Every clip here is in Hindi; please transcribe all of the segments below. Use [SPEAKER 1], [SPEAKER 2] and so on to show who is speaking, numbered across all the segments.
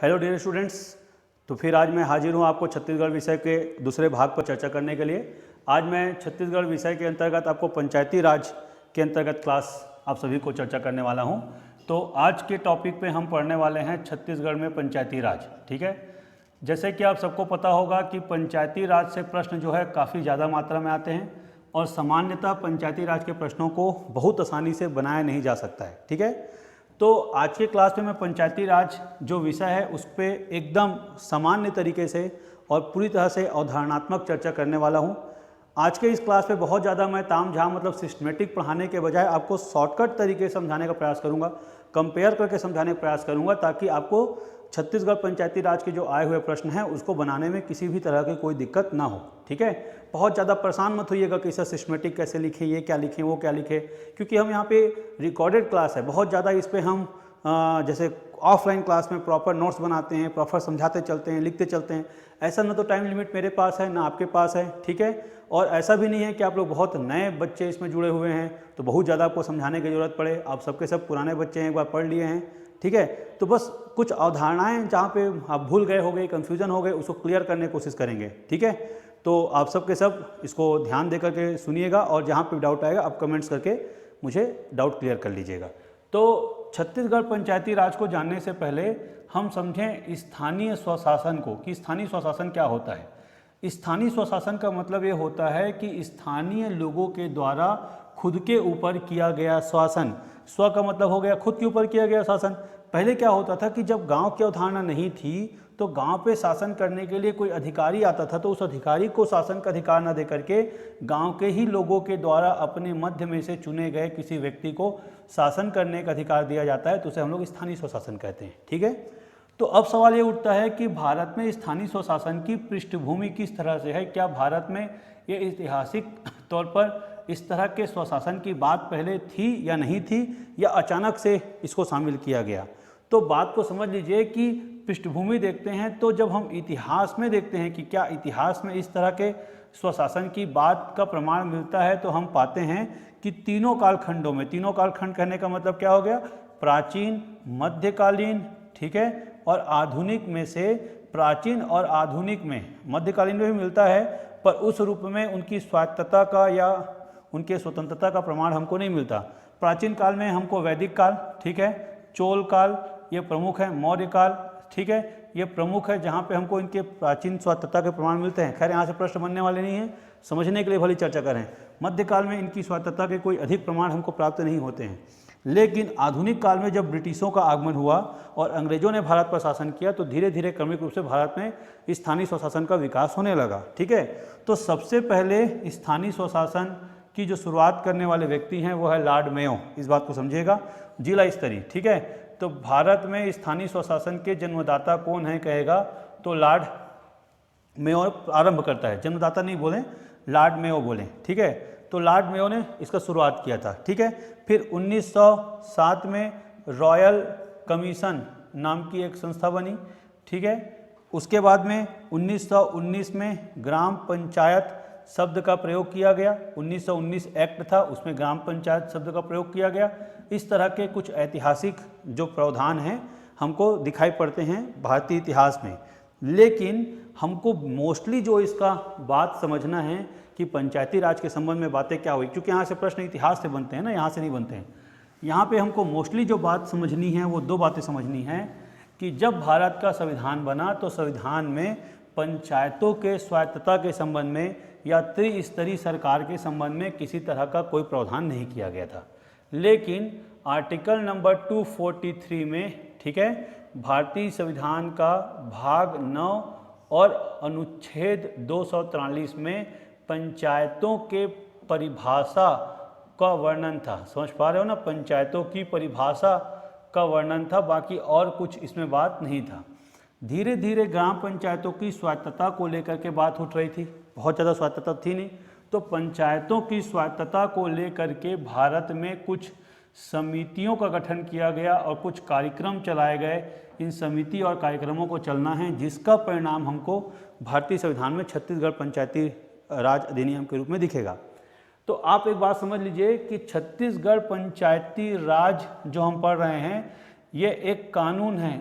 [SPEAKER 1] हेलो डियर स्टूडेंट्स, तो फिर आज मैं हाजिर हूँ आपको छत्तीसगढ़ विषय के दूसरे भाग पर चर्चा करने के लिए। आज मैं छत्तीसगढ़ विषय के अंतर्गत आपको पंचायती राज के अंतर्गत क्लास आप सभी को चर्चा करने वाला हूँ। तो आज के टॉपिक पे हम पढ़ने वाले हैं छत्तीसगढ़ में पंचायती राज। ठीक है, जैसे कि आप सबको पता होगा कि पंचायती राज से प्रश्न जो है काफ़ी ज़्यादा मात्रा में आते हैं और सामान्यतः पंचायती राज के प्रश्नों को बहुत आसानी से बनाया नहीं जा सकता है। ठीक है, तो आज के क्लास में मैं पंचायती राज जो विषय है उस पर एकदम सामान्य तरीके से और पूरी तरह से अवधारणात्मक चर्चा करने वाला हूँ। आज के इस क्लास पे बहुत ज़्यादा मैं तामझाम मतलब सिस्टमेटिक पढ़ाने के बजाय आपको शॉर्टकट तरीके से समझाने का प्रयास करूँगा, कंपेयर करके समझाने का प्रयास करूँगा, ताकि आपको छत्तीसगढ़ पंचायती राज के जो आए हुए प्रश्न हैं उसको बनाने में किसी भी तरह की कोई दिक्कत ना हो। ठीक है, बहुत ज़्यादा परेशान मत होइएगा कि इसे सिस्टमेटिक कैसे लिखें, ये क्या लिखें, वो क्या लिखें, क्योंकि हम यहाँ पे रिकॉर्डेड क्लास है। बहुत ज़्यादा इस पर हम जैसे ऑफलाइन क्लास में प्रॉपर नोट्स बनाते हैं, प्रॉपर समझाते चलते हैं, लिखते चलते हैं। ऐसा ना तो टाइम लिमिट मेरे पास है ना आपके पास है। ठीक है, और ऐसा भी नहीं है कि आप लोग बहुत नए बच्चे इसमें जुड़े हुए हैं तो बहुत ज़्यादा आपको समझाने की ज़रूरत पड़े। आप सबके सब पुराने बच्चे हैं, एक बार पढ़ लिए हैं। ठीक है, तो बस कुछ अवधारणाएं जहाँ पे आप भूल गए हो गए, कन्फ्यूजन हो गए, उसको क्लियर करने की कोशिश करेंगे। ठीक है, तो आप सबके सब इसको ध्यान दे करके सुनिएगा और जहाँ पे डाउट आएगा आप कमेंट्स करके मुझे डाउट क्लियर कर लीजिएगा। तो छत्तीसगढ़ पंचायती राज को जानने से पहले हम समझें स्थानीय स्वशासन को, कि स्थानीय स्वशासन क्या होता है। स्थानीय स्वशासन का मतलब ये होता है कि स्थानीय लोगों के द्वारा खुद के ऊपर किया गया शासन। स्व का मतलब हो गया खुद के ऊपर किया गया शासन। पहले क्या होता था कि जब गांव की अवधारणा नहीं थी तो गांव पे शासन करने के लिए कोई अधिकारी आता था, तो उस अधिकारी को शासन का अधिकार न दे करके गांव के ही लोगों के द्वारा अपने मध्य में से चुने गए किसी व्यक्ति को शासन करने का अधिकार दिया जाता है, तो उसे हम लोग स्थानीय स्वशासन कहते हैं। ठीक है, तो अब सवाल ये उठता है कि भारत में स्थानीय स्वशासन की पृष्ठभूमि किस तरह से है। क्या भारत में ये ऐतिहासिक तौर पर इस तरह के स्वशासन की बात पहले थी या नहीं थी, या अचानक से इसको शामिल किया गया। तो बात को समझ लीजिए कि पृष्ठभूमि देखते हैं तो जब हम इतिहास में देखते हैं कि क्या इतिहास में इस तरह के स्वशासन की बात का प्रमाण मिलता है, तो हम पाते हैं कि तीनों कालखंडों में, तीनों कालखंड कहने का मतलब क्या हो गया, प्राचीन, मध्यकालीन, ठीक है, और आधुनिक में से प्राचीन और आधुनिक में, मध्यकालीन में भी मिलता है पर उस रूप में उनकी स्वायत्तता का या उनके स्वतंत्रता का प्रमाण हमको नहीं मिलता। प्राचीन काल में हमको वैदिक काल, ठीक है, चोल काल ये प्रमुख है, मौर्य काल, ठीक है, ये प्रमुख है जहाँ पे हमको इनके प्राचीन स्वायत्तता के प्रमाण मिलते हैं। खैर यहाँ से प्रश्न बनने वाले नहीं हैं, समझने के लिए भली चर्चा करें। मध्यकाल में इनकी स्वायत्तता के कोई अधिक प्रमाण हमको प्राप्त नहीं होते हैं, लेकिन आधुनिक काल में जब ब्रिटिशों का आगमन हुआ और अंग्रेजों ने भारत पर शासन किया तो धीरे धीरे क्रमिक रूप से भारत में स्थानीय स्वशासन का विकास होने लगा। ठीक है, तो सबसे पहले स्थानीय स्वशासन की जो शुरुआत करने वाले व्यक्ति हैं वो है लॉर्ड मेयो। इस बात को समझिएगा, जिला स्तरीय। ठीक है, तो भारत में स्थानीय स्वशासन के जन्मदाता कौन है कहेगा तो लॉर्ड मेयो आरंभ करता है। जन्मदाता नहीं बोलें, लॉर्ड मेयो बोलें। ठीक है, तो लॉर्ड मेयो ने इसका शुरुआत किया था। ठीक है, फिर 1907 में रॉयल कमीशन नाम की एक संस्था बनी। ठीक है, उसके बाद में 1919 में ग्राम पंचायत शब्द का प्रयोग किया गया। 1919 एक्ट था, उसमें ग्राम पंचायत शब्द का प्रयोग किया गया। इस तरह के कुछ ऐतिहासिक जो प्रावधान हैं हमको दिखाई पड़ते हैं भारतीय इतिहास में, लेकिन हमको मोस्टली जो इसका बात समझना है कि पंचायती राज के संबंध में बातें क्या हुई, क्योंकि यहाँ से प्रश्न इतिहास से बनते हैं ना, यहाँ से नहीं बनते हैं। यहाँ पे हमको मोस्टली जो बात समझनी है वो दो बातें समझनी है कि जब भारत का संविधान बना तो संविधान में पंचायतों के स्वायत्तता के संबंध में या त्रिस्तरीय सरकार के संबंध में किसी तरह का कोई प्रावधान नहीं किया गया था। लेकिन आर्टिकल नंबर 243 में, ठीक है, भारतीय संविधान का भाग 9 और अनुच्छेद 243 में पंचायतों के परिभाषा का वर्णन था। समझ पा रहे हो ना, पंचायतों की परिभाषा का वर्णन था, बाकी और कुछ इसमें बात नहीं था। धीरे धीरे ग्राम पंचायतों की स्वायत्तता को लेकर के बात उठ रही थी, बहुत ज़्यादा स्वायत्तता थी नहीं, तो पंचायतों की स्वायत्तता को लेकर के भारत में कुछ समितियों का गठन किया गया और कुछ कार्यक्रम चलाए गए। इन समिति और कार्यक्रमों को चलना है, जिसका परिणाम हमको भारतीय संविधान में छत्तीसगढ़ पंचायती राज अधिनियम के रूप में दिखेगा। तो आप एक बात समझ लीजिए कि छत्तीसगढ़ पंचायती राज जो हम पढ़ रहे हैं ये एक कानून है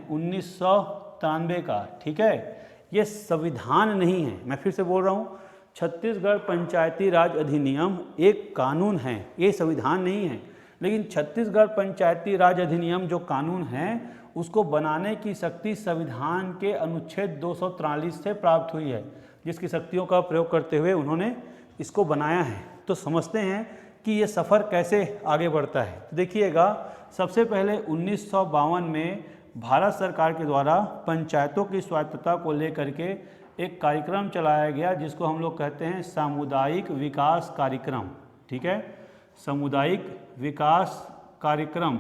[SPEAKER 1] 1993 का, ठीक है। ये संविधान नहीं है, मैं फिर से बोल रहा हूँ, छत्तीसगढ़ पंचायती राज अधिनियम एक कानून है, ये संविधान नहीं है। लेकिन छत्तीसगढ़ पंचायती राज अधिनियम जो कानून है उसको बनाने की शक्ति संविधान के अनुच्छेद 243 से प्राप्त हुई है, जिसकी शक्तियों का प्रयोग करते हुए उन्होंने इसको बनाया है। तो समझते हैं कि ये सफ़र कैसे आगे बढ़ता है। तो देखिएगा, सबसे पहले 1952 में भारत सरकार के द्वारा पंचायतों की स्वायत्तता को लेकर के एक कार्यक्रम चलाया गया, जिसको हम लोग कहते हैं सामुदायिक विकास कार्यक्रम, ठीक है। सामुदायिक विकास कार्यक्रम,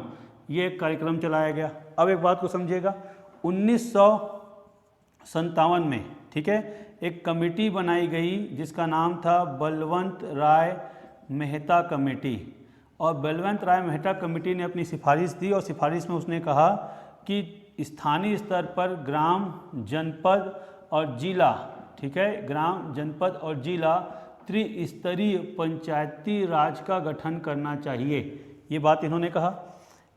[SPEAKER 1] ये एक कार्यक्रम चलाया गया। अब एक बात को समझिएगा, 1957 में, ठीक है, एक कमेटी बनाई गई जिसका नाम था बलवंत राय मेहता कमेटी। और बलवंत राय मेहता कमेटी ने अपनी सिफारिश दी और सिफारिश में उसने कहा कि स्थानीय स्तर पर ग्राम, जनपद और जिला, ठीक है, ग्राम, जनपद और जिला त्रिस्तरीय पंचायती राज का गठन करना चाहिए, ये बात इन्होंने कहा।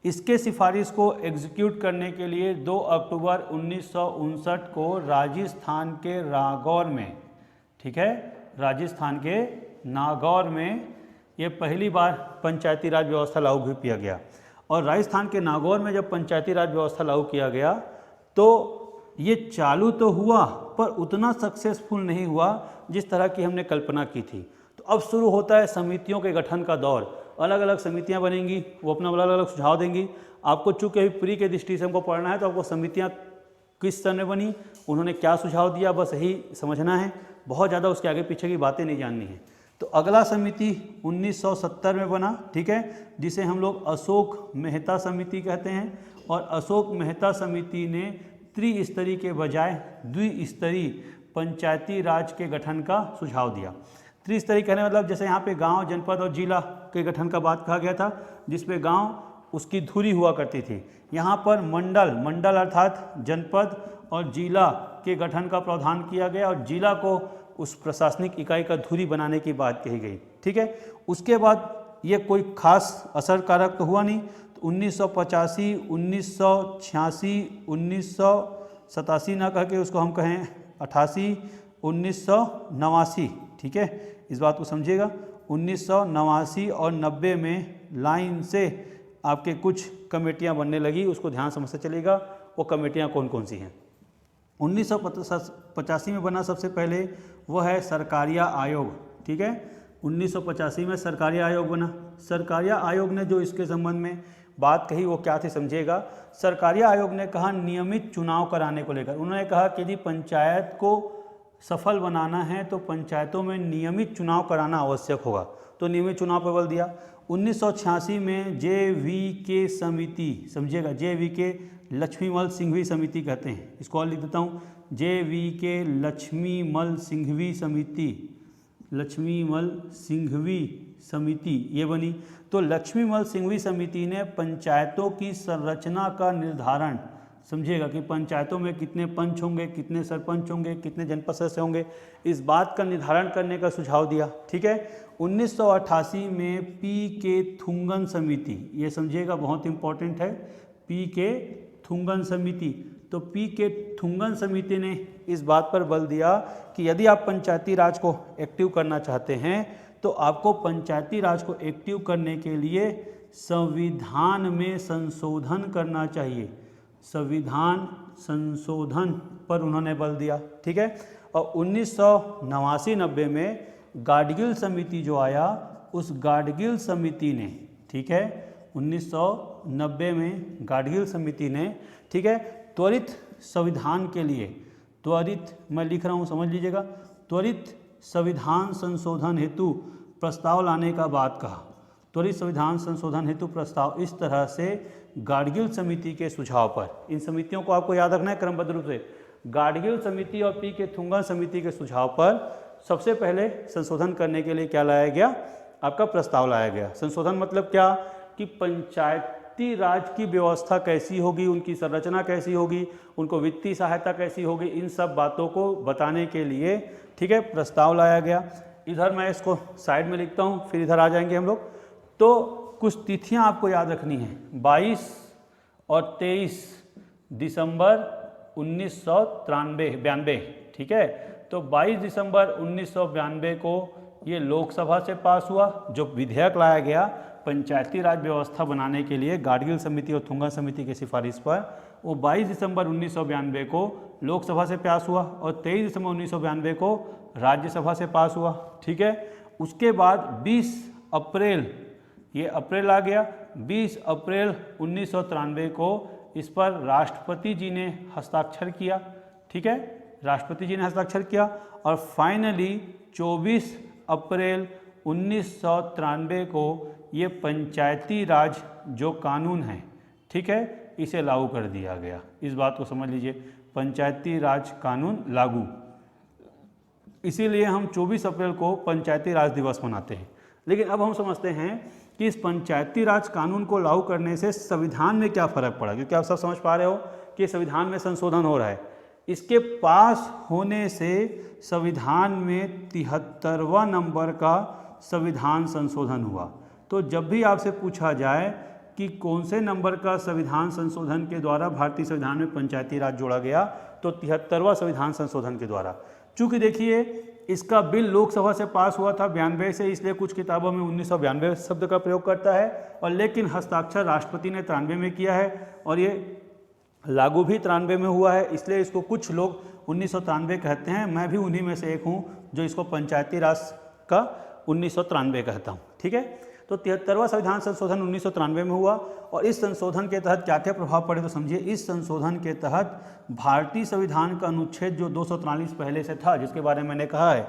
[SPEAKER 1] इसके सिफारिश को एग्जीक्यूट करने के लिए 2 अक्टूबर 1959 को राजस्थान के नागौर में, ठीक है, राजस्थान के नागौर में ये पहली बार पंचायती राज व्यवस्था लागू किया गया। और राजस्थान के नागौर में जब पंचायती राज व्यवस्था लागू किया गया तो ये चालू तो हुआ पर उतना सक्सेसफुल नहीं हुआ जिस तरह की हमने कल्पना की थी। तो अब शुरू होता है समितियों के गठन का दौर। अलग अलग समितियां बनेंगी, वो अपना अलग अलग सुझाव देंगी। आपको चूँकि अभी प्री के दृष्टि से हमको पढ़ना है तो आपको समितियां किस तरह बनी, उन्होंने क्या सुझाव दिया, बस यही समझना है, बहुत ज़्यादा उसके आगे पीछे की बातें नहीं जाननी है। तो अगला समिति 1970 में बना, ठीक है, जिसे हम लोग अशोक मेहता समिति कहते हैं। और अशोक मेहता समिति ने त्रिस्तरीय के बजाय द्विस्तरीय पंचायती राज के गठन का सुझाव दिया। त्रिस्तरीय कहने मतलब जैसे यहाँ पे गांव, जनपद और जिला के गठन का बात कहा गया था, जिसपे गांव उसकी धुरी हुआ करती थी। यहाँ पर मंडल अर्थात जनपद और जिला के गठन का प्रावधान किया गया और जिला को उस प्रशासनिक इकाई का धुरी बनाने की बात कही गई, ठीक है। उसके बाद ये कोई खास असर कारक तो हुआ नहीं। तो 1985, 1986, 1987 ना कह के उसको हम कहें 88, 1989, ठीक है, इस बात को समझिएगा। 1989 और 90 में लाइन से आपके कुछ कमेटियां बनने लगी, उसको ध्यान समझते चलिएगा वो कमेटियां कौन कौन सी हैं। 1985 में बना सबसे पहले वो है सरकारिया आयोग, ठीक है। 1985 में सरकारिया आयोग बना। सरकारिया आयोग ने जो इसके संबंध में बात कही वो क्या थी समझिएगा। सरकारिया आयोग ने कहा नियमित चुनाव कराने को लेकर, उन्होंने कहा कि यदि पंचायत को सफल बनाना है तो पंचायतों में नियमित चुनाव कराना आवश्यक होगा, तो नियमित चुनाव पर बल दिया। 1986 में JVK समिति, समझिएगा, JVK लक्ष्मीमल सिंघवी समिति कहते हैं, इसको और लिख देता हूँ, JVK लक्ष्मीमल सिंघवी समिति, लक्ष्मीमल सिंघवी समिति ये बनी। तो लक्ष्मीमल सिंघवी समिति ने पंचायतों की संरचना का निर्धारण, समझिएगा, कि पंचायतों में कितने पंच होंगे, कितने सरपंच होंगे, कितने जनपद सदस्य होंगे, इस बात का निर्धारण करने का सुझाव दिया, ठीक है। 1988 में PK थुंगन समिति, ये समझिएगा बहुत इंपॉर्टेंट है, PK थुंगन समिति। तो PK थुंगन समिति ने इस बात पर बल दिया कि यदि आप पंचायती राज को एक्टिव करना चाहते हैं तो आपको पंचायती राज को एक्टिव करने के लिए संविधान में संशोधन करना चाहिए। संविधान संशोधन पर उन्होंने बल दिया, ठीक है। और 1989-90 में गाडगिल समिति जो आया, उस गाडगिल समिति ने, ठीक है, 1990 में गाडगिल समिति ने, ठीक है, त्वरित संविधान के लिए, त्वरित मैं लिख रहा हूँ समझ लीजिएगा, त्वरित संविधान संशोधन हेतु प्रस्ताव लाने का बात कहा। त्वरित संविधान संशोधन हेतु प्रस्ताव, इस तरह से गाडगिल समिति के सुझाव पर, इन समितियों को आपको याद रखना है क्रमबद्ध रूप से, गाडगिल समिति और PK थुंगन समिति के सुझाव पर सबसे पहले संशोधन करने के लिए क्या लाया गया, आपका प्रस्ताव लाया गया। संशोधन मतलब क्या, कि पंचायती राज की व्यवस्था कैसी होगी, उनकी संरचना कैसी होगी, उनको वित्तीय सहायता कैसी होगी, इन सब बातों को बताने के लिए, ठीक है, प्रस्ताव लाया गया। इधर मैं इसको साइड में लिखता हूँ, फिर इधर आ जाएंगे हम लोग। तो कुछ तिथियां आपको याद रखनी हैं, 22 और 23 दिसंबर 1992, ठीक है। तो 22 दिसंबर 1992 को ये लोकसभा से पास हुआ। जो विधेयक लाया गया पंचायती राज व्यवस्था बनाने के लिए गाडगिल समिति और थुंगा समिति की सिफारिश पर, वो 22 दिसंबर 1992 को लोकसभा से पास हुआ और 23 दिसंबर 1992 को राज्यसभा से पास हुआ, ठीक है। उसके बाद 20 अप्रैल, ये अप्रैल आ गया, 20 अप्रैल 1993 को इस पर राष्ट्रपति जी ने हस्ताक्षर किया, ठीक है, राष्ट्रपति जी ने हस्ताक्षर किया। और फाइनली 24 अप्रैल 1993 को ये पंचायती राज जो कानून है, ठीक है, इसे लागू कर दिया गया। इस बात को समझ लीजिए, पंचायती राज कानून लागू। इसीलिए हम 24 अप्रैल को पंचायती राज दिवस मनाते हैं। लेकिन अब हम समझते हैं कि इस पंचायती राज कानून को लागू करने से संविधान में क्या फ़र्क पड़ा, क्योंकि आप सब समझ पा रहे हो कि संविधान में संशोधन हो रहा है। इसके पास होने से संविधान में 73वां नंबर का संविधान संशोधन हुआ। तो जब भी आपसे पूछा जाए कि कौन से नंबर का संविधान संशोधन के द्वारा भारतीय संविधान में पंचायती राज जोड़ा गया, तो 73वां संविधान संशोधन के द्वारा। चूँकि देखिए इसका बिल लोकसभा से पास हुआ था 92 से, इसलिए कुछ किताबों में 1992 शब्द का प्रयोग करता है, और लेकिन हस्ताक्षर राष्ट्रपति ने 93 में किया है और ये लागू भी 93 में हुआ है, इसलिए इसको कुछ लोग 1993 कहते हैं। मैं भी उन्हीं में से एक हूँ जो इसको पंचायती राज का 1993 कहता हूँ, ठीक है। तो 73वां संविधान संशोधन 1993 में हुआ और इस संशोधन के तहत क्या क्या प्रभाव पड़े, तो समझिए। इस संशोधन के तहत भारतीय संविधान का अनुच्छेद जो 243 पहले से था, जिसके बारे में मैंने कहा है,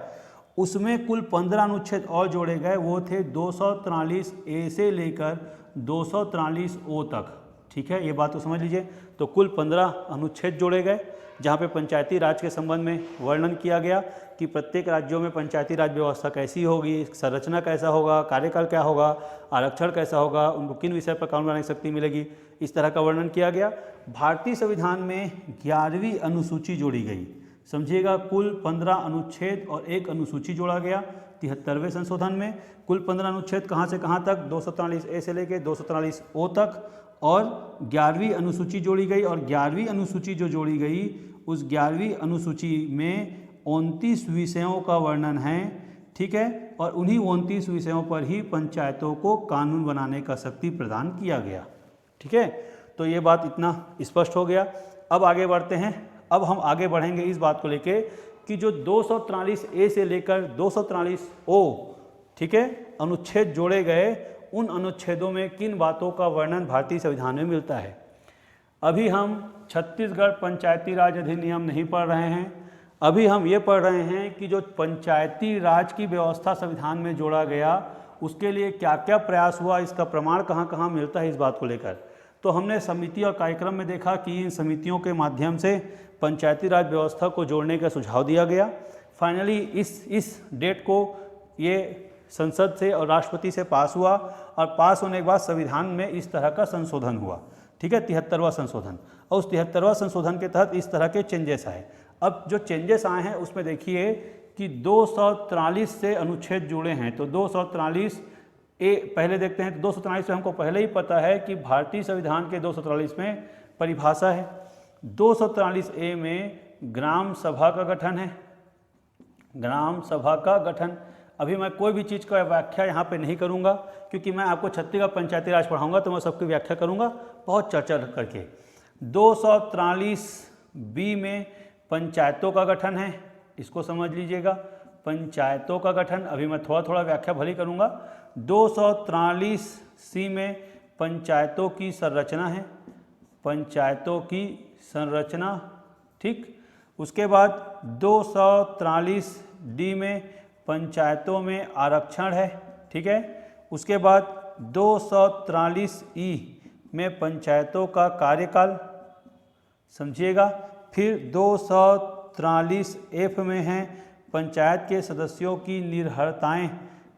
[SPEAKER 1] उसमें कुल 15 अनुच्छेद और जोड़े गए। वो थे 243 ए से लेकर 243 ओ तक, ठीक है, ये बात तो समझ लीजिए। तो कुल 15 अनुच्छेद जोड़े गए, जहाँ पे पंचायती राज के संबंध में वर्णन किया गया कि प्रत्येक राज्यों में पंचायती राज व्यवस्था कैसी होगी, संरचना कैसा होगा, कार्यकाल क्या होगा, आरक्षण कैसा होगा, उनको किन विषय पर कानून बनाने की शक्ति मिलेगी, इस तरह का वर्णन किया गया। भारतीय संविधान में 11वीं अनुसूची जोड़ी गई, समझिएगा। कुल 15 अनुच्छेद और एक अनुसूची जोड़ा गया 73वें संशोधन में। कुल 15 अनुच्छेद कहाँ से कहाँ तक, 243 ए से लेकर 243 ओ तक, और 11वीं अनुसूची जोड़ी गई। और 11वीं अनुसूची जो जोड़ी गई, उस 11वीं अनुसूची में 29 विषयों का वर्णन है, ठीक है, और उन्हीं 29 विषयों पर ही पंचायतों को कानून बनाने का शक्ति प्रदान किया गया, ठीक है। तो ये बात इतना स्पष्ट हो गया। अब आगे बढ़ते हैं। अब हम आगे बढ़ेंगे इस बात को लेके कि जो 243 ए से लेकर 243 ओ, ठीक है, अनुच्छेद जोड़े गए, उन अनुच्छेदों में किन बातों का वर्णन भारतीय संविधान में मिलता है। अभी हम छत्तीसगढ़ पंचायती राज अधिनियम नहीं पढ़ रहे हैं, अभी हम ये पढ़ रहे हैं कि जो पंचायती राज की व्यवस्था संविधान में जोड़ा गया, उसके लिए क्या क्या प्रयास हुआ, इसका प्रमाण कहाँ कहाँ मिलता है, इस बात को लेकर। तो हमने समिति और कार्यक्रम में देखा कि इन समितियों के माध्यम से पंचायती राज व्यवस्था को जोड़ने का सुझाव दिया गया। फाइनली इस डेट को ये संसद से और राष्ट्रपति से पास हुआ, और पास होने के बाद संविधान में इस तरह का संशोधन हुआ, ठीक है, 73वां संशोधन। और उस 73वां संशोधन के तहत इस तरह के चेंजेस आए। अब जो चेंजेस आए हैं उसमें देखिए कि 243 से अनुच्छेद जुड़े हैं। तो 243 ए पहले देखते हैं। तो 243 में हमको पहले ही पता है कि भारतीय संविधान के 243 में परिभाषा है। 243 ए में ग्राम सभा का गठन है, ग्राम सभा का गठन। अभी मैं कोई भी चीज़ का व्याख्या यहाँ पे नहीं करूँगा, क्योंकि मैं आपको छत्तीसगढ़ पंचायती राज पढ़ाऊँगा तो मैं सबकी व्याख्या करूँगा बहुत चर्चा करके। 243 बी में पंचायतों का गठन है, इसको समझ लीजिएगा, पंचायतों का गठन। अभी मैं थोड़ा थोड़ा व्याख्या भली करूँगा। 243 सी में पंचायतों की संरचना है, पंचायतों की संरचना, ठीक। उसके बाद 243 डी में पंचायतों में आरक्षण है, ठीक है। उसके बाद 243 ई में पंचायतों का कार्यकाल, समझिएगा। फिर 243 एफ में है पंचायत के सदस्यों की निर्भरताएं,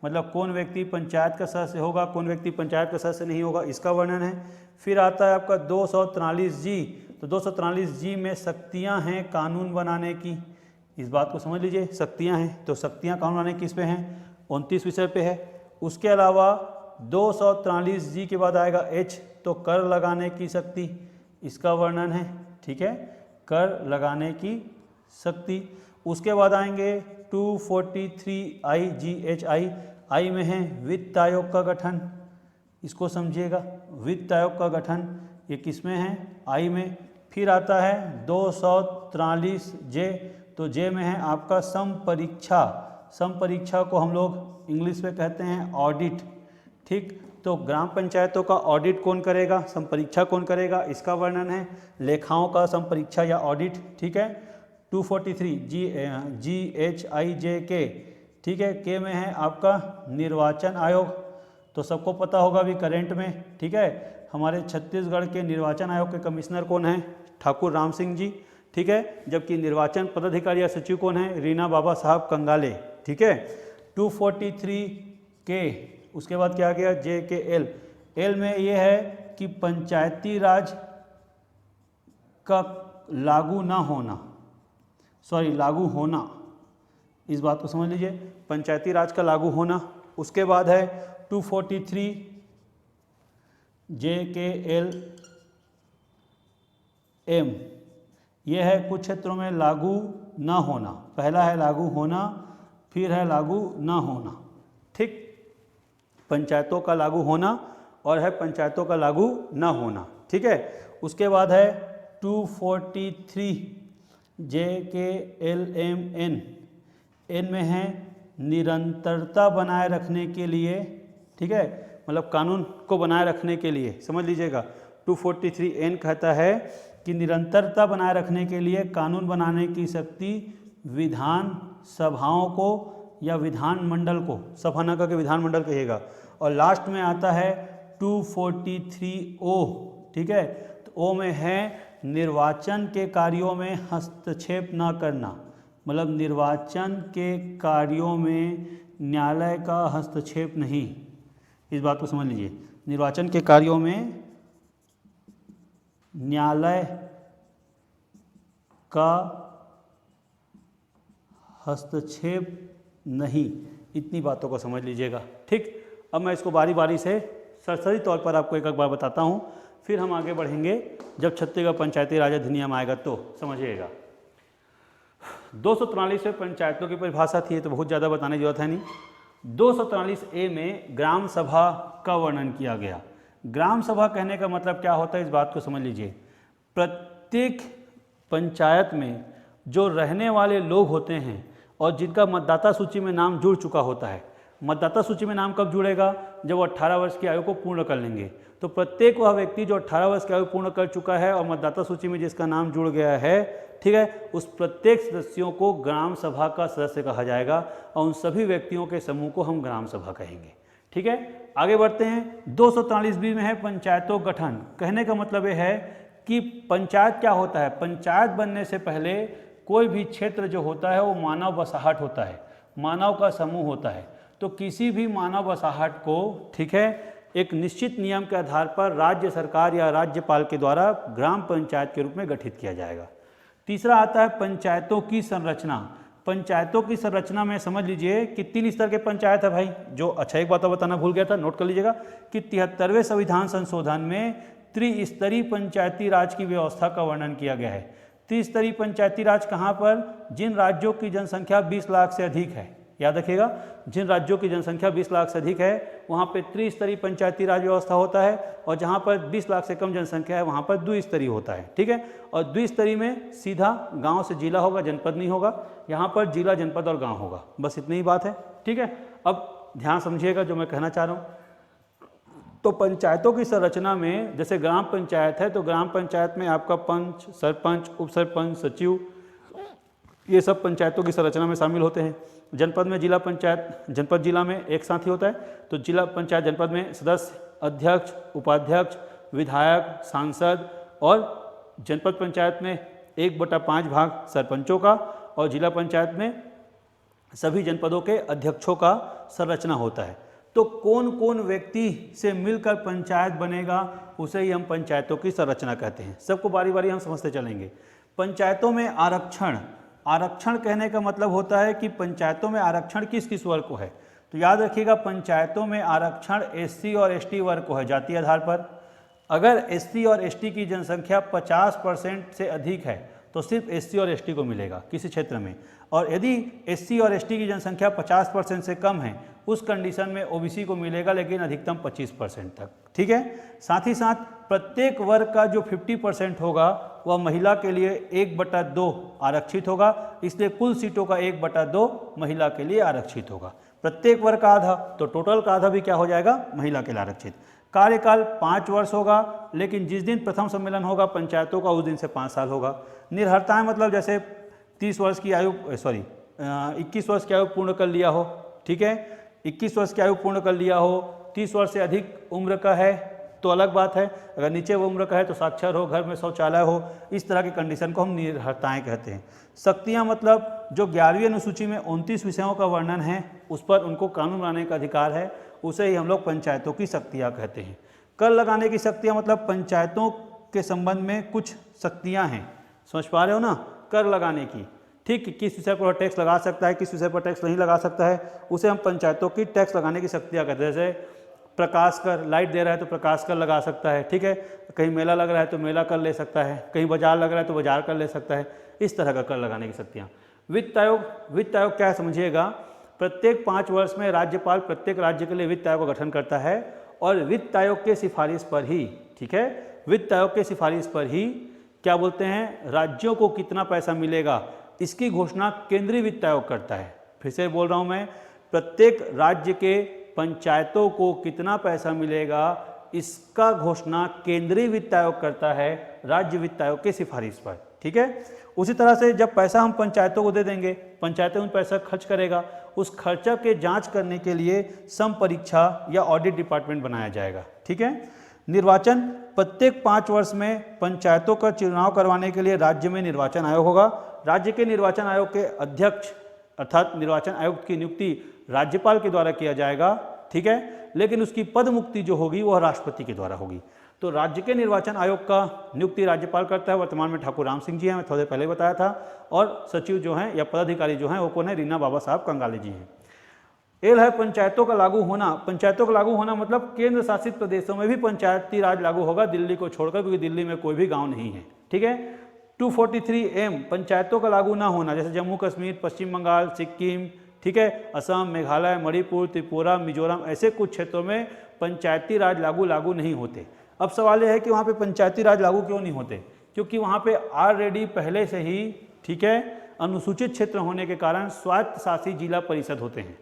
[SPEAKER 1] मतलब कौन व्यक्ति पंचायत का सदस्य होगा, कौन व्यक्ति पंचायत का सदस्य नहीं होगा, इसका वर्णन है। फिर आता है आपका 243 जी। तो 243 जी में शक्तियां हैं कानून बनाने की, इस बात को समझ लीजिए, शक्तियां हैं। तो शक्तियां कानून बनाने किस पे हैं, 29 विषय पे है। उसके अलावा 243 जी के बाद आएगा एच, तो कर लगाने की शक्ति, इसका वर्णन है, ठीक है। कर लगाने की शक्ति। उसके बाद आएंगे 243 IGHI, आई में है वित्त आयोग का गठन, इसको समझिएगा, वित्त आयोग का गठन ये किस में है, आई में। फिर आता है 243 जे, तो जे में है आपका समपरीक्षा, समपरीक्षा को हम लोग इंग्लिश में कहते हैं ऑडिट, ठीक। तो ग्राम पंचायतों का ऑडिट कौन करेगा, संपरीक्षा कौन करेगा, इसका वर्णन है, लेखाओं का संपरीक्षा या ऑडिट, ठीक है। 243 GHIJK, ठीक है, के में है आपका निर्वाचन आयोग, तो सबको पता होगा अभी करेंट में, ठीक है, हमारे छत्तीसगढ़ के निर्वाचन आयोग के कमिश्नर कौन है, ठाकुर राम सिंह जी, ठीक है, जबकि निर्वाचन पदाधिकारी या सचिव कौन है, रीना बाबा साहब कंगाले, ठीक है। 243 के, उसके बाद क्या गया JKL, एल में ये है कि पंचायती राज का लागू ना होना, लागू होना, इस बात को समझ लीजिए, पंचायती राज का लागू होना। उसके बाद है 243 JKLM, यह है कुछ क्षेत्रों में लागू ना होना, पहला है लागू होना, फिर है लागू ना होना, ठीक, पंचायतों का लागू होना और है पंचायतों का लागू ना होना, ठीक है। उसके बाद है 243 JKLMN, एन में है निरंतरता बनाए रखने के लिए, ठीक है, मतलब कानून को बनाए रखने के लिए, समझ लीजिएगा। 243N कहता है कि निरंतरता बनाए रखने के लिए कानून बनाने की शक्ति विधान सभाओं को या विधानमंडल को, सभा न करके विधानमंडल कहिएगा। और लास्ट में आता है 243O, ठीक है, तो ओ में है निर्वाचन के कार्यों में हस्तक्षेप न करना, मतलब निर्वाचन के कार्यों में न्यायालय का हस्तक्षेप नहीं, इस बात को समझ लीजिए, निर्वाचन के कार्यों में न्यायालय का हस्तक्षेप नहीं, इतनी बातों को समझ लीजिएगा, ठीक। अब मैं इसको बारी बारी से सरसरी तौर पर आपको एक एक बार बताता हूँ, फिर हम आगे बढ़ेंगे जब छत्तीसगढ़ पंचायती राज अधिनियम आएगा तो समझिएगा। 243 पंचायतों की परिभाषा थी, तो बहुत ज़्यादा बताने की जरूरत है नहीं। 243A में ग्राम सभा का वर्णन किया गया। ग्राम सभा कहने का मतलब क्या होता है, इस बात को समझ लीजिए। प्रत्येक पंचायत में जो रहने वाले लोग होते हैं और जिनका मतदाता सूची में नाम जुड़ चुका होता है, मतदाता सूची में नाम कब जुड़ेगा, जब वो 18 वर्ष की आयु को पूर्ण कर लेंगे। तो प्रत्येक वह व्यक्ति जो 18 वर्ष की आयु पूर्ण कर चुका है और मतदाता सूची में जिसका नाम जुड़ गया है, ठीक है, उस प्रत्येक सदस्यों को ग्राम सभा का सदस्य कहा जाएगा और उन सभी व्यक्तियों के समूह को हम ग्राम सभा कहेंगे, ठीक है। आगे बढ़ते हैं। 243B में है पंचायतों गठन। कहने का मतलब ये है कि पंचायत क्या होता है, पंचायत बनने से पहले कोई भी क्षेत्र जो होता है वो मानव बसाहट होता है, मानव का समूह होता है। तो किसी भी मानव बसाहट को, ठीक है, एक निश्चित नियम के आधार पर राज्य सरकार या राज्यपाल के द्वारा ग्राम पंचायत के रूप में गठित किया जाएगा। तीसरा आता है पंचायतों की संरचना। पंचायतों की संरचना में समझ लीजिए कि 3 स्तर के पंचायत है भाई, जो अच्छा एक बात बताना भूल गया था, नोट कर लीजिएगा कि 73वें संविधान संशोधन में त्रिस्तरीय पंचायती राज की व्यवस्था का वर्णन किया गया है। त्रिस्तरीय पंचायती राज कहाँ पर, जिन राज्यों की जनसंख्या 20 लाख से अधिक है, याद रखिएगा, जिन राज्यों की जनसंख्या 20 लाख से अधिक है वहाँ पे त्रिस्तरीय पंचायती राज व्यवस्था होता है, और जहाँ पर 20 लाख से कम जनसंख्या है वहाँ पर द्विस्तरीय होता है, ठीक है। और द्विस्तरीय में सीधा गांव से जिला होगा, जनपद नहीं होगा, यहाँ पर जिला, जनपद और गांव होगा, बस इतनी ही बात है, ठीक है। अब ध्यान समझिएगा जो मैं कहना चाह रहा हूँ। तो पंचायतों की संरचना में जैसे ग्राम पंचायत है, तो ग्राम पंचायत में आपका पंच, सरपंच, उप सरपंच, सचिव, ये सब पंचायतों की संरचना में शामिल होते हैं। जनपद में जिला पंचायत, जनपद जिला में एक साथ ही होता है, तो जिला पंचायत जनपद में सदस्य, अध्यक्ष, उपाध्यक्ष, विधायक, सांसद, और जनपद पंचायत में 1/5 भाग सरपंचों का, और जिला पंचायत में सभी जनपदों के अध्यक्षों का संरचना होता है। तो कौन कौन व्यक्ति से मिलकर पंचायत बनेगा, उसे ही हम पंचायतों की संरचना कहते हैं। सबको बारी बारी हम समझते चलेंगे। पंचायतों में आरक्षण, आरक्षण कहने का मतलब होता है कि पंचायतों में आरक्षण किस किस वर्ग को है। तो याद रखिएगा, पंचायतों में आरक्षण SC और ST वर्ग को है, जातीय आधार पर। अगर SC और ST की जनसंख्या 50% से अधिक है तो सिर्फ एससी और एसटी को मिलेगा किसी क्षेत्र में। और यदि एससी और एसटी की जनसंख्या 50% से कम है, उस कंडीशन में ओबीसी को मिलेगा, लेकिन अधिकतम 25% तक। ठीक है। साथ ही साथ प्रत्येक वर्ग का जो 50% होगा वह महिला के लिए 1/2 आरक्षित होगा, इसलिए कुल सीटों का 1/2 महिला के लिए आरक्षित होगा। प्रत्येक वर्ग का आधा, तो टोटल का आधा भी क्या हो जाएगा, महिला के लिए आरक्षित। कार्यकाल 5 वर्ष होगा, लेकिन जिस दिन प्रथम सम्मेलन होगा पंचायतों का, उस दिन से 5 साल होगा। निर्भरताएं मतलब जैसे 30 वर्ष की आयु 21 वर्ष की आयु पूर्ण कर लिया हो, ठीक है, 21 वर्ष की आयु पूर्ण कर लिया हो, 30 वर्ष से अधिक उम्र का है तो अलग बात है, अगर नीचे वो उम्र का है तो साक्षर हो, घर में शौचालय हो, इस तरह की कंडीशन को हम निर्भरताएं कहते हैं। शक्तियां मतलब जो 11वीं अनुसूची में 29 विषयों का वर्णन है, उस पर उनको कानून बनाने का अधिकार है, उसे ही हम लोग पंचायतों की शक्तियां कहते हैं। कर लगाने की शक्तियां मतलब पंचायतों के संबंध में कुछ शक्तियां हैं, समझ पा रहे हो ना, कर लगाने की। ठीक, किस विषय पर टैक्स लगा सकता है, किस विषय पर टैक्स नहीं लगा सकता है, उसे हम पंचायतों की टैक्स लगाने की शक्तियां कहते हैं। जैसे प्रकाश कर, लाइट दे रहा है तो प्रकाश कर लगा सकता है, ठीक है, कहीं मेला लग रहा है तो मेला कर ले सकता है, कहीं बाजार लग रहा है तो बाजार कर ले सकता है, इस तरह का कर लगाने की शक्तियाँ। वित्त आयोग क्या समझिएगा, प्रत्येक 5 वर्ष में राज्यपाल प्रत्येक राज्य के लिए वित्त आयोग का गठन करता है, और वित्त आयोग के सिफारिश पर ही, ठीक है, वित्त आयोग के सिफारिश पर ही क्या बोलते हैं, राज्यों को कितना पैसा मिलेगा इसकी घोषणा केंद्रीय वित्त आयोग करता है। फिर से बोल रहा हूँ मैं, प्रत्येक राज्य के पंचायतों को कितना पैसा मिलेगा इसका घोषणा केंद्रीय वित्त आयोग करता है, राज्य वित्त आयोग के सिफारिश पर। ठीक है। उसी तरह से जब पैसा हम पंचायतों को दे देंगे, पंचायतें उन पैसा खर्च करेगा, उस खर्चा के जांच करने के लिए सम परीक्षा या ऑडिट डिपार्टमेंट बनाया जाएगा। ठीक है। निर्वाचन, प्रत्येक 5 वर्ष में पंचायतों का चुनाव करवाने के लिए राज्य में निर्वाचन आयोग होगा। राज्य के निर्वाचन आयोग के अध्यक्ष अर्थात निर्वाचन आयुक्त की नियुक्ति राज्यपाल के द्वारा किया जाएगा। ठीक है, लेकिन उसकी पद मुक्ति जो होगी वह राष्ट्रपति के द्वारा होगी। तो राज्य के निर्वाचन आयोग का नियुक्ति राज्यपाल करता है। वर्तमान में ठाकुर राम सिंह जी हैं, मैं थोड़े पहले बताया था, और सचिव जो हैं या पदाधिकारी जो हैं वो कौन है, रीना बाबा साहब कंगाले जी हैं। एल है पंचायतों का लागू होना। पंचायतों का लागू होना मतलब केंद्र शासित प्रदेशों में भी पंचायती राज लागू होगा, दिल्ली को छोड़कर, क्योंकि दिल्ली में कोई भी गाँव नहीं है। ठीक है। 243M पंचायतों का लागू ना होना, जैसे जम्मू कश्मीर, पश्चिम बंगाल, सिक्किम, ठीक है, असम, मेघालय, मणिपुर, त्रिपुरा, मिजोरम, ऐसे कुछ क्षेत्रों में पंचायती राज लागू नहीं होते। अब सवाल यह है कि वहाँ पे पंचायती राज लागू क्यों नहीं होते, क्योंकि वहाँ पे ऑलरेडी पहले से ही, ठीक है, अनुसूचित क्षेत्र होने के कारण स्वायत्त शासी जिला परिषद होते हैं।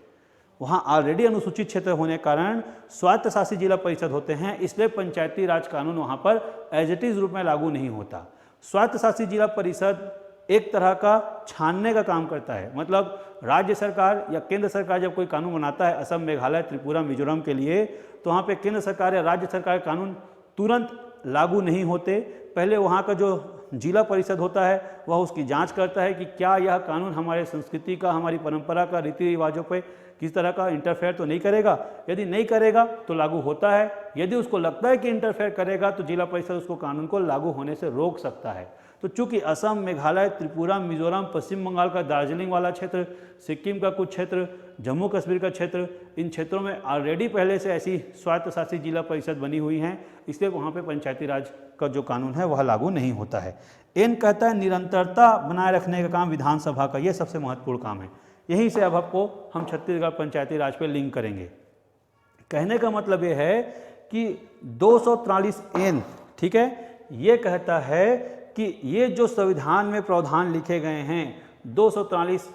[SPEAKER 1] वहाँ ऑलरेडी अनुसूचित क्षेत्र होने के कारण स्वायत्त शासी जिला परिषद होते हैं, इसलिए पंचायती राज कानून वहाँ पर एज इट इज रूप में लागू नहीं होता। स्वायत्त शासी जिला परिषद एक तरह का छानने का काम करता है, मतलब राज्य सरकार या केंद्र सरकार जब कोई कानून बनाता है असम, मेघालय, त्रिपुरा, मिजोरम के लिए, तो वहाँ पे केंद्र सरकार या राज्य सरकार के कानून तुरंत लागू नहीं होते। पहले वहाँ का जो जिला परिषद होता है वह उसकी जांच करता है कि क्या यह कानून हमारे संस्कृति का, हमारी परंपरा का, रीति रिवाजों पे किस तरह का इंटरफेयर तो नहीं करेगा। यदि नहीं करेगा तो लागू होता है, यदि उसको लगता है कि इंटरफेयर करेगा तो जिला परिषद उसको कानून को लागू होने से रोक सकता है। तो चूंकि असम, मेघालय, त्रिपुरा, मिजोरम, पश्चिम बंगाल का दार्जिलिंग वाला क्षेत्र, सिक्किम का कुछ क्षेत्र, जम्मू कश्मीर का क्षेत्र, इन क्षेत्रों में ऑलरेडी पहले से ऐसी स्वायत्त शासी जिला परिषद बनी हुई हैं, इसलिए वहाँ पे पंचायती राज का जो कानून है वह लागू नहीं होता है। एन कहता है निरंतरता बनाए रखने का काम विधानसभा का, यह सबसे महत्वपूर्ण काम है। यहीं से अब आपको हम छत्तीसगढ़ पंचायती राज पे लिंक करेंगे। कहने का मतलब ये है कि 243N, ठीक है, ये कहता है कि ये जो संविधान में प्रावधान लिखे गए हैं 243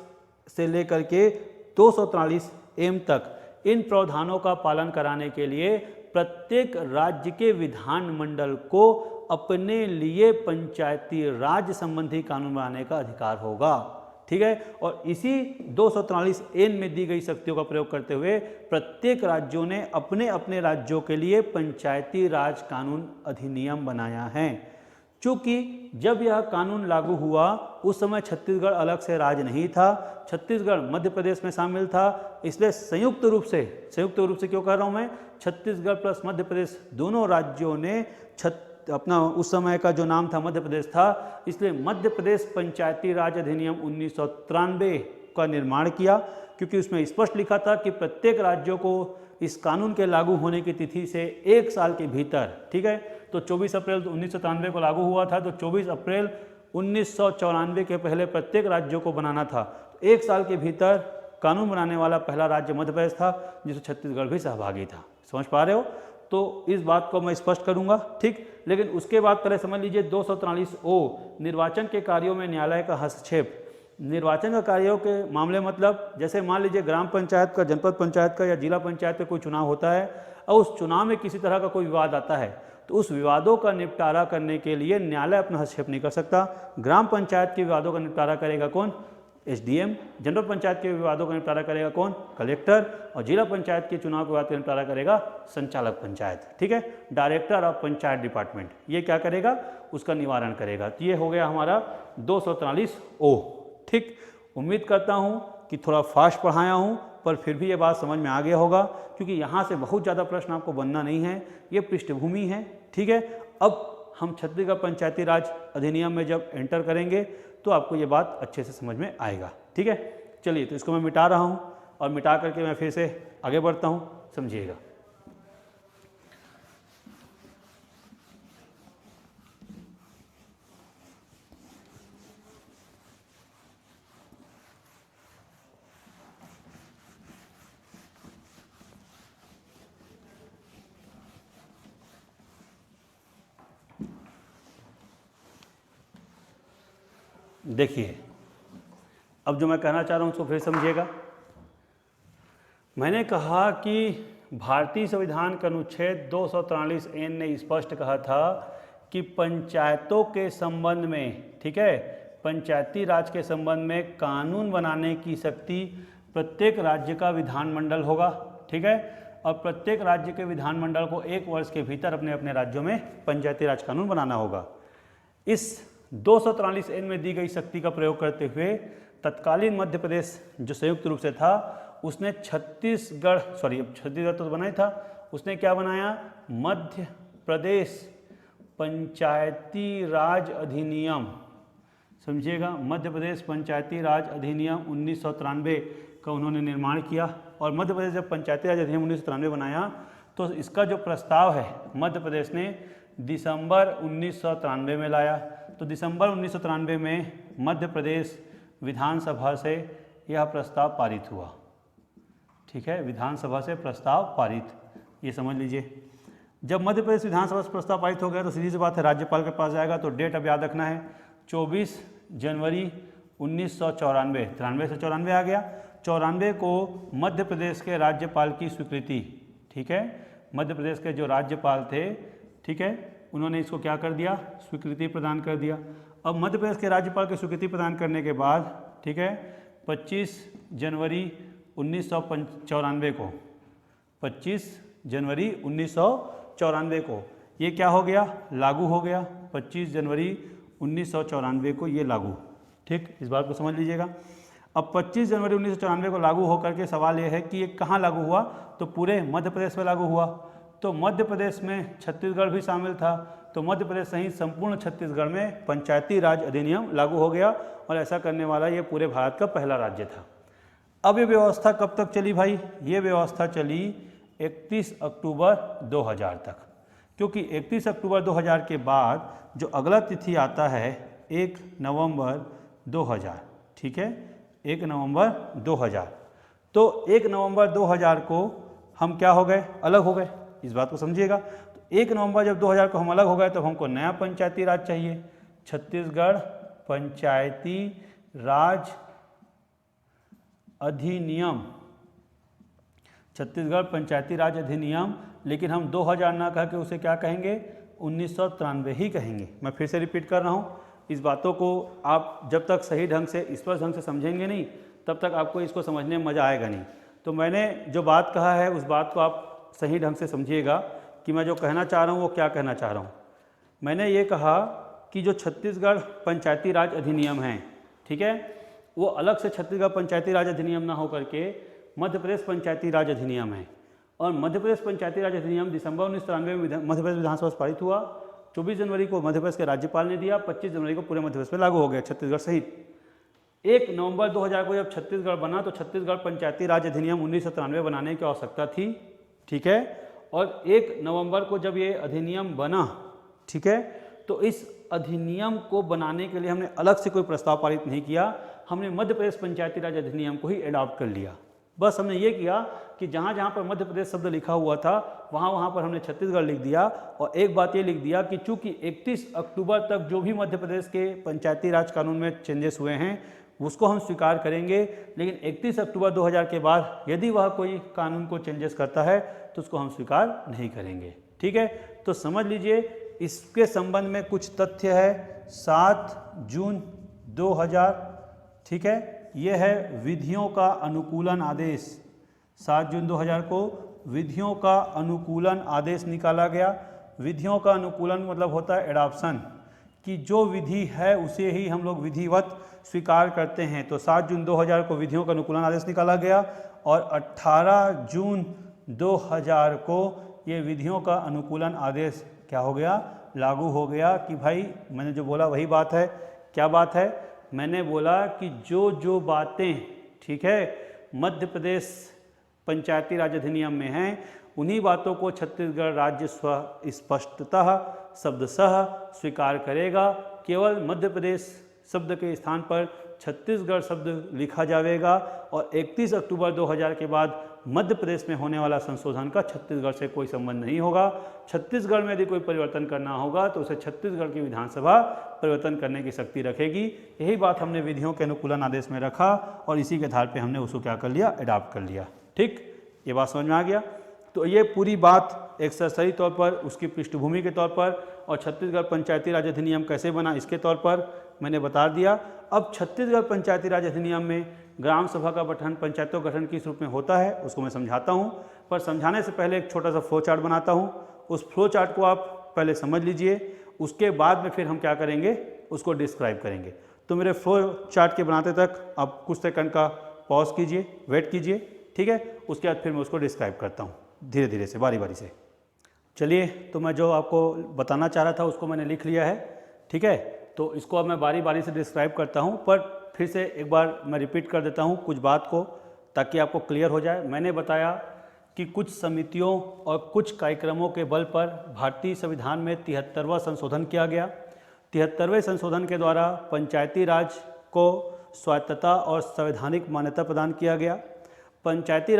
[SPEAKER 1] से लेकर के 243M तक, इन प्रावधानों का पालन कराने के लिए प्रत्येक राज्य के विधानमंडल को अपने लिए पंचायती राज संबंधी कानून बनाने का अधिकार होगा। ठीक है। और इसी 243N में दी गई शक्तियों का प्रयोग करते हुए प्रत्येक राज्यों ने अपने अपने राज्यों के लिए पंचायती राज कानून अधिनियम बनाया है। चूंकि जब यह कानून लागू हुआ उस समय छत्तीसगढ़ अलग से राज्य नहीं था, छत्तीसगढ़ मध्य प्रदेश में शामिल था, इसलिए संयुक्त रूप से क्यों कह रहा हूँ मैं, छत्तीसगढ़ प्लस मध्य प्रदेश दोनों राज्यों ने अपना उस समय का जो नाम था मध्य प्रदेश था, इसलिए मध्य प्रदेश पंचायती राज अधिनियम 1993 का निर्माण किया, क्योंकि उसमें स्पष्ट लिखा था कि प्रत्येक राज्यों को इस कानून के लागू होने की तिथि से 1 साल के भीतर, ठीक है, तो 24 अप्रैल 1993 को लागू हुआ था, तो 24 अप्रैल 1994 के पहले प्रत्येक राज्यों को बनाना था। तो 1 साल के भीतर कानून बनाने वाला पहला राज्य मध्य प्रदेश था, जिसमें छत्तीसगढ़ भी सहभागी था। समझ पा रहे हो? तो इस बात को मैं स्पष्ट करूंगा, ठीक। लेकिन उसके बाद पहले समझ लीजिए 243O निर्वाचन के कार्यों में न्यायालय का हस्तक्षेप। निर्वाचन का कार्यों के मामले मतलब जैसे मान लीजिए ग्राम पंचायत का, जनपद पंचायत का या जिला पंचायत का कोई चुनाव होता है और उस चुनाव में किसी तरह का कोई विवाद आता है, तो उस विवादों का निपटारा करने के लिए न्यायालय अपना हस्तक्षेप नहीं कर सकता। ग्राम पंचायत के विवादों का निपटारा करेगा कौन? SDM। जनपद पंचायत के विवादों का निपटारा करेगा कौन? कलेक्टर। और जिला पंचायत के चुनाव के विवाद का निपटारा करेगा संचालक पंचायत, ठीक है, डायरेक्टर ऑफ पंचायत डिपार्टमेंट। ये क्या करेगा? उसका निवारण करेगा। तो ये हो गया हमारा 243O, ठीक। उम्मीद करता हूँ कि थोड़ा फास्ट पढ़ाया हूँ, पर फिर भी ये बात समझ में आ गया होगा, क्योंकि यहाँ से बहुत ज़्यादा प्रश्न आपको बनना नहीं है, ये पृष्ठभूमि है, ठीक है। अब हम छत्तीसगढ़ पंचायती राज अधिनियम में जब एंटर करेंगे तो आपको ये बात अच्छे से समझ में आएगा, ठीक है। चलिए, तो इसको मैं मिटा रहा हूँ और मिटा करके मैं फिर से आगे बढ़ता हूँ, समझिएगा। देखिए, अब जो मैं कहना चाह रहा हूँ उसको फिर समझिएगा। मैंने कहा कि भारतीय संविधान का अनुच्छेद 243N ने स्पष्ट कहा था कि पंचायतों के संबंध में, ठीक है, पंचायती राज के संबंध में कानून बनाने की शक्ति प्रत्येक राज्य का विधानमंडल होगा, ठीक है। और प्रत्येक राज्य के विधानमंडल को 1 वर्ष के भीतर अपने अपने राज्यों में पंचायती राज कानून बनाना होगा। इस 243N में दी गई शक्ति का प्रयोग करते हुए तत्कालीन मध्य प्रदेश जो संयुक्त रूप से था, उसने छत्तीसगढ़ तो बना ही था, उसने क्या बनाया? मध्य प्रदेश पंचायती राज अधिनियम। समझिएगा, मध्य प्रदेश पंचायती राज अधिनियम 1993 का उन्होंने निर्माण किया। और मध्य प्रदेश जब पंचायती राज अधिनियम 1993 बनाया तो इसका जो प्रस्ताव है मध्य प्रदेश ने दिसंबर 1993 में लाया। तो दिसंबर 1993 में मध्य प्रदेश विधानसभा से यह प्रस्ताव पारित हुआ, ठीक है, विधानसभा से प्रस्ताव पारित, ये समझ लीजिए। जब मध्य प्रदेश विधानसभा से प्रस्ताव पारित हो गया तो सीधी सी बात है राज्यपाल के पास जाएगा। तो डेट अब याद रखना है 24 जनवरी 1994, 93 से 94 आ गया। 94 को मध्य प्रदेश के राज्यपाल की स्वीकृति, ठीक है, मध्य प्रदेश के जो राज्यपाल थे, ठीक है, उन्होंने इसको क्या कर दिया? स्वीकृति प्रदान कर दिया। अब मध्य प्रदेश के राज्यपाल की स्वीकृति प्रदान करने के बाद, ठीक है, 25 जनवरी 1994 को, 25 जनवरी 1994 को ये क्या हो गया? लागू हो गया। 25 जनवरी 1994 को ये लागू, ठीक, इस बात को समझ लीजिएगा। अब 25 जनवरी 1994 को लागू होकर के सवाल ये है कि ये कहाँ लागू हुआ? तो पूरे मध्य प्रदेश में लागू हुआ। तो मध्य प्रदेश में छत्तीसगढ़ भी शामिल था, तो मध्य प्रदेश सहित संपूर्ण छत्तीसगढ़ में पंचायती राज अधिनियम लागू हो गया और ऐसा करने वाला ये पूरे भारत का पहला राज्य था। अब ये व्यवस्था कब तक चली भाई? ये व्यवस्था चली 31 अक्टूबर 2000 तक, क्योंकि 31 अक्टूबर 2000 के बाद जो अगला तिथि आता है 1 नवंबर 2000, ठीक है, 1 नवंबर 2000। तो 1 नवंबर 2000 को हम क्या हो गए? अलग हो गए। इस बात को समझिएगा। तो 1 नवंबर जब 2000 को हम अलग हो गए तब हमको नया पंचायती राज चाहिए, छत्तीसगढ़ पंचायती राज अधिनियम, छत्तीसगढ़ पंचायती राज अधिनियम। लेकिन हम 2000 ना कह के उसे क्या कहेंगे? 1993 ही कहेंगे। मैं फिर से रिपीट कर रहा हूँ, इस बातों को आप जब तक सही ढंग से, स्पष्ट ढंग से समझेंगे नहीं, तब तक आपको इसको समझने में मज़ा आएगा नहीं। तो मैंने जो बात कहा है उस बात को आप सही ढंग से समझिएगा कि मैं जो कहना चाह रहा हूँ वो क्या कहना चाह रहा हूँ। मैंने ये कहा कि जो छत्तीसगढ़ पंचायती राज अधिनियम है, ठीक है, वो अलग से छत्तीसगढ़ पंचायती राज अधिनियम ना होकर के मध्य प्रदेश पंचायती राज अधिनियम है। और मध्य प्रदेश पंचायती राज अधिनियम दिसंबर 1993 में मध्य प्रदेश विधानसभा से पारित हुआ। 24 जनवरी को मध्य प्रदेश के राज्यपाल ने दिया, 25 जनवरी को पूरे मध्य प्रदेश में लागू हो गया, छत्तीसगढ़ सहित। 1 नवंबर 2000 को जब छत्तीसगढ़ बना तो छत्तीसगढ़ पंचायती राज अधिनियम 1993 बनाने की आवश्यकता थी, ठीक है। और 1 नवंबर को जब ये अधिनियम बना, ठीक है, तो इस अधिनियम को बनाने के लिए हमने अलग से कोई प्रस्ताव पारित नहीं किया, हमने मध्य प्रदेश पंचायती राज अधिनियम को ही अडॉप्ट कर लिया। बस हमने ये किया कि जहाँ जहाँ पर मध्य प्रदेश शब्द लिखा हुआ था वहाँ पर हमने छत्तीसगढ़ लिख दिया, और एक बात ये लिख दिया कि चूंकि 31 अक्टूबर तक जो भी मध्य प्रदेश के पंचायती राज कानून में चेंजेस हुए हैं उसको हम स्वीकार करेंगे, लेकिन 31 अक्टूबर 2000 के बाद यदि वह कोई कानून को चेंजेस करता है तो उसको हम स्वीकार नहीं करेंगे। ठीक है, तो समझ लीजिए इसके संबंध में कुछ तथ्य है। 7 जून 2000, ठीक है, यह है विधियों का अनुकूलन आदेश। 7 जून 2000 को विधियों का अनुकूलन आदेश निकाला गया। विधियों का अनुकूलन मतलब होता है एडॉप्शन, कि जो विधि है उसे ही हम लोग विधिवत स्वीकार करते हैं। तो 7 जून 2000 को विधियों का अनुकूलन आदेश निकाला गया, और 18 जून 2000 को ये विधियों का अनुकूलन आदेश क्या हो गया, लागू हो गया। कि भाई मैंने जो बोला वही बात है। क्या बात है? मैंने बोला कि जो बातें, ठीक है, मध्य प्रदेश पंचायती राज अधिनियम में हैं उन्हीं बातों को छत्तीसगढ़ राज्य स्पष्टतः शब्दशः स्वीकार करेगा। केवल मध्य प्रदेश शब्द के स्थान पर छत्तीसगढ़ शब्द लिखा जाएगा, और 31 अक्टूबर 2000 के बाद मध्य प्रदेश में होने वाला संशोधन का छत्तीसगढ़ से कोई संबंध नहीं होगा। छत्तीसगढ़ में यदि कोई परिवर्तन करना होगा तो उसे छत्तीसगढ़ की विधानसभा परिवर्तन करने की शक्ति रखेगी। यही बात हमने विधियों के अनुकूलन आदेश में रखा, और इसी के आधार पे हमने उसको क्या कर लिया, अडॉप्ट कर लिया। ठीक, ये बात समझ में आ गया। तो ये पूरी बात एक सरसरी तौर पर, उसकी पृष्ठभूमि के तौर पर, और छत्तीसगढ़ पंचायती राज अधिनियम कैसे बना इसके तौर पर मैंने बता दिया। अब छत्तीसगढ़ पंचायती राज अधिनियम में ग्राम सभा का गठन पंचायतों गठन किस रूप में होता है उसको मैं समझाता हूँ, पर समझाने से पहले एक छोटा सा फ्लो चार्ट बनाता हूँ। उस फ्लो चार्ट को आप पहले समझ लीजिए, उसके बाद में फिर हम क्या करेंगे, उसको डिस्क्राइब करेंगे। तो मेरे फ्लो चार्ट के बनाते तक आप कुछ सेकंड का पॉज कीजिए, वेट कीजिए, ठीक है। उसके बाद फिर मैं उसको डिस्क्राइब करता हूँ धीरे धीरे से, बारी बारी से। चलिए, तो मैं जो आपको बताना चाह रहा था उसको मैंने लिख लिया है, ठीक है। तो इसको अब मैं बारी बारी से डिस्क्राइब करता हूँ, पर फिर से एक बार मैं रिपीट कर देता हूँ कुछ बात को, ताकि आपको क्लियर हो जाए। मैंने बताया कि कुछ समितियों और कुछ कार्यक्रमों के बल पर भारतीय संविधान में 73वां संशोधन किया गया। 73वें संशोधन के द्वारा पंचायती राज को स्वायत्तता और संवैधानिक मान्यता प्रदान किया गया। पंचायती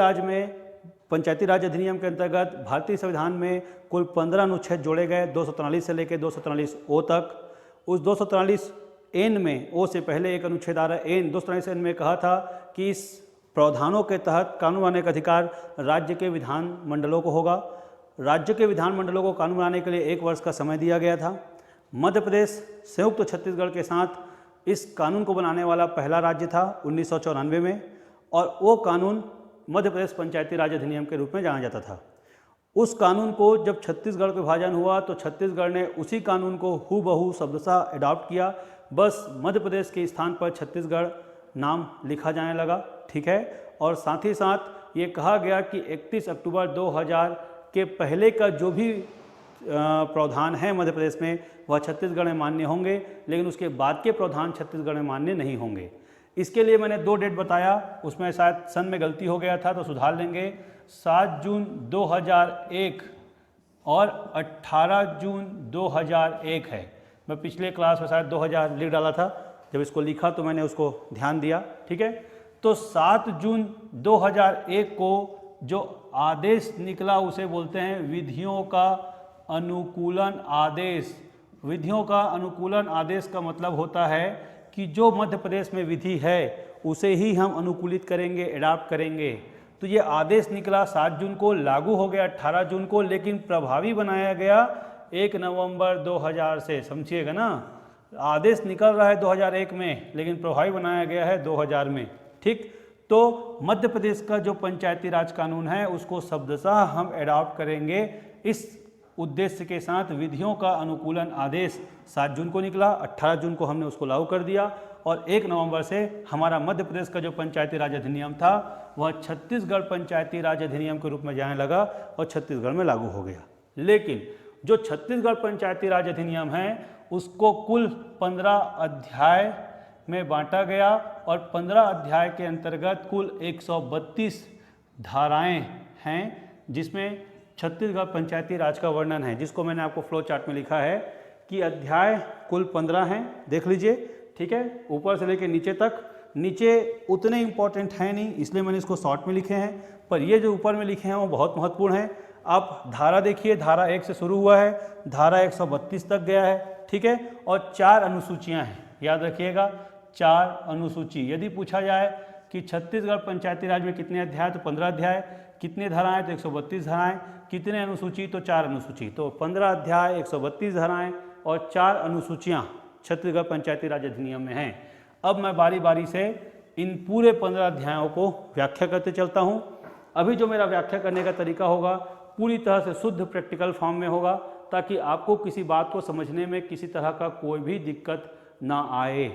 [SPEAKER 1] राज अधिनियम के अंतर्गत भारतीय संविधान में कुल 15 अनुच्छेद जोड़े गए, 243 से लेकर 243 ओ तक। उस 243 एन में, ओ से पहले एक अनुच्छेद आ रहा है एन, 243 एन में कहा था कि इस प्रावधानों के तहत कानून बनाने का अधिकार राज्य के विधान मंडलों को होगा। राज्य के विधान मंडलों को कानून बनाने के लिए 1 वर्ष का समय दिया गया था। मध्य प्रदेश संयुक्त छत्तीसगढ़ के साथ इस कानून को बनाने वाला पहला राज्य था 1994 में, और वो कानून मध्य प्रदेश पंचायती राज अधिनियम के रूप में जाना जाता था। उस कानून को जब छत्तीसगढ़ का विभाजन हुआ तो छत्तीसगढ़ ने उसी कानून को हूबहू शब्दशः अडॉप्ट किया, बस मध्य प्रदेश के स्थान पर छत्तीसगढ़ नाम लिखा जाने लगा, ठीक है। और साथ ही साथ ये कहा गया कि 31 अक्टूबर 2000 के पहले का जो भी प्रावधान है मध्य प्रदेश में वह छत्तीसगढ़ में मान्य होंगे, लेकिन उसके बाद के प्रावधान छत्तीसगढ़ में मान्य नहीं होंगे। इसके लिए मैंने 2 डेट बताया, उसमें शायद सन में गलती हो गया था तो सुधार लेंगे। 7 जून 2001 और 18 जून 2001 है। मैं पिछले क्लास में शायद 2000 लिख डाला था, जब इसको लिखा तो मैंने उसको ध्यान दिया, ठीक है। तो 7 जून 2001 को जो आदेश निकला उसे बोलते हैं विधियों का अनुकूलन आदेश। विधियों का अनुकूलन आदेश का मतलब होता है कि जो मध्य प्रदेश में विधि है उसे ही हम अनुकूलित करेंगे, अडॉप्ट करेंगे। तो ये आदेश निकला 7 जून को, लागू हो गया 18 जून को, लेकिन प्रभावी बनाया गया 1 नवंबर 2000 से। समझिएगा ना, आदेश निकल रहा है 2001 में, लेकिन प्रभावी बनाया गया है 2000 में, ठीक। तो मध्य प्रदेश का जो पंचायती राज कानून है उसको शब्दशः हम अडॉप्ट करेंगे। इस उद्देश्य के साथ विधियों का अनुकूलन आदेश 7 जून को निकला, 18 जून को हमने उसको लागू कर दिया, और 1 नवंबर से हमारा मध्य प्रदेश का जो पंचायती राज अधिनियम था वह छत्तीसगढ़ पंचायती राज अधिनियम के रूप में जाने लगा और छत्तीसगढ़ में लागू हो गया। लेकिन जो छत्तीसगढ़ पंचायती राज अधिनियम है उसको कुल 15 अध्याय में बांटा गया, और 15 अध्याय के अंतर्गत कुल 132 धाराएं हैं, जिसमें छत्तीसगढ़ पंचायती राज का वर्णन है, जिसको मैंने आपको फ्लो चार्ट में लिखा है कि अध्याय कुल 15 हैं, देख लीजिए, ठीक है, ऊपर से लेकर नीचे तक। नीचे उतने इंपॉर्टेंट हैं नहीं, इसलिए मैंने इसको शॉर्ट में लिखे हैं, पर ये जो ऊपर में लिखे हैं वो बहुत महत्वपूर्ण हैं। आप धारा देखिए, धारा 1 से शुरू हुआ है, धारा 132 तक गया है, ठीक है, और 4 अनुसूचियां हैं, याद रखिएगा 4 अनुसूची। यदि पूछा जाए कि छत्तीसगढ़ पंचायती राज में कितने अध्याय, तो 15 अध्याय, कितने धाराएं, तो 132 धाराएं, कितने अनुसूची, तो 4 अनुसूची, तो 15 अध्याय, 132 धाराएं और 4 अनुसूचियां छत्तीसगढ़ पंचायती राज अधिनियम में हैं। अब मैं बारी बारी से इन पूरे 15 अध्यायों को व्याख्या करते चलता हूँ। अभी जो मेरा व्याख्या करने का तरीका होगा पूरी तरह से शुद्ध प्रैक्टिकल फॉर्म में होगा, ताकि आपको किसी बात को समझने में किसी तरह का कोई भी दिक्कत ना आए।